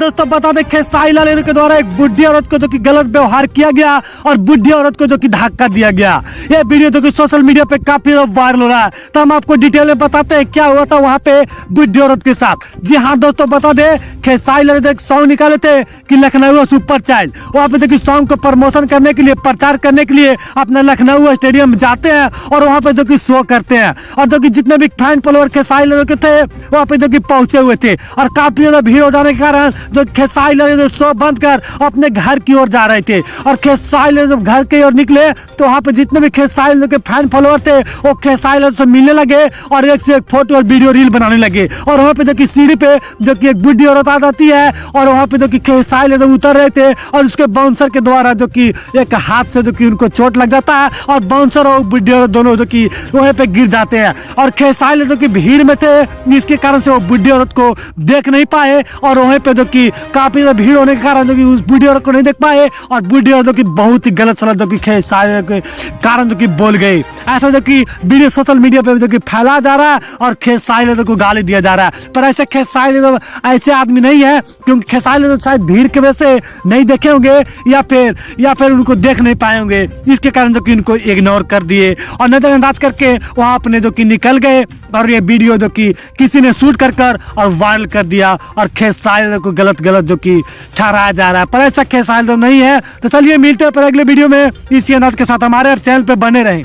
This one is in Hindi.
दोस्तों बता दें खेसारी लाल यादव के द्वारा एक बुढ़ी औरत को जो कि गलत व्यवहार किया गया और बुढ़ी औरत को जो कि धक्का दिया गया। ये वीडियो जो कि सोशल मीडिया पे काफी वायरल हो रहा है, तो हम आपको डिटेल में बताते हैं क्या हुआ था वहाँ पे बुढ़ी औरत के साथ। जी हाँ दोस्तों बता दें खेसारी लाल एक सॉन्ग निकाले थे कि लखनऊ सुपर चाइल्ड, वहाँ पे देखिए सॉन्ग को प्रमोशन करने के लिए, प्रचार करने के लिए अपना लखनऊ स्टेडियम जाते हैं और वहाँ पे जो कि शो करते हैं। और जो कि जितने भी फैन फॉलोअर खेसारी लाल के थे वहाँ पे जो कि पहुंचे हुए थे और काफी ज्यादा भीड़ हो जाने के कारण जो खेसारी लाल शो बंद कर अपने घर की ओर जा रहे थे। और खेसारी लाल जब घर की ओर निकले तो वहाँ पे जितने भी खेसारी लाल के फैन फॉलोअर थे वो खेसारी लाल से मिलने लगे और एक से एक फोटो और वीडियो रील बनाने लगे। और वहाँ पे जो कि सीढ़ी पे जो कि एक बुढ़ी औरत आ जाती है और वहाँ पे जो कि खेसारी लाल उतर रहे थे और उसके बाउंसर के द्वारा जो कि एक हाथ से जो कि उनको चोट लग जाता है और बाउंसर और बुढ़ी औरत दोनों जो कि वहाँ पे गिर जाते हैं। और खेसारी लाल जो कि भीड़ में थे जिसके कारण से वो बुढ़ी औरत को देख नहीं पाए और वहीं पे जो कि काफी ज्यादा भीड़ होने के कारण जो कि उस बुढ़ी औरत को नहीं देख पाए और बुढ़ी औरत जो कि बहुत ही गलत सलत जो कि खेसारी के कारण जो कि बोल गई। ऐसा जो कि वीडियो सोशल मीडिया पे जो कि फैला जा रहा है और खेसारी लाल को गाली दिया जा रहा है, पर ऐसे खेसारी लाल ऐसे आदमी नहीं है क्योंकि खेसारी लाल शायद भीड़ के वजह से नहीं देखे होंगे या फिर उनको देख नहीं पाए होंगे, इसके कारण जो कि उनको इग्नोर कर दिए और नजरअंदाज करके वहां अपने जो कि निकल गए। और ये वीडियो जो कि किसी ने शूट कर और वायरल कर दिया और खेसारी लाल को गलत जो कि ठहराया जा रहा है, पर ऐसा खेसारी लाल नहीं है। तो चलिए मिलते हैं पर अगले वीडियो में इसी अंदाज के साथ, हमारे चैनल पे बने रहें।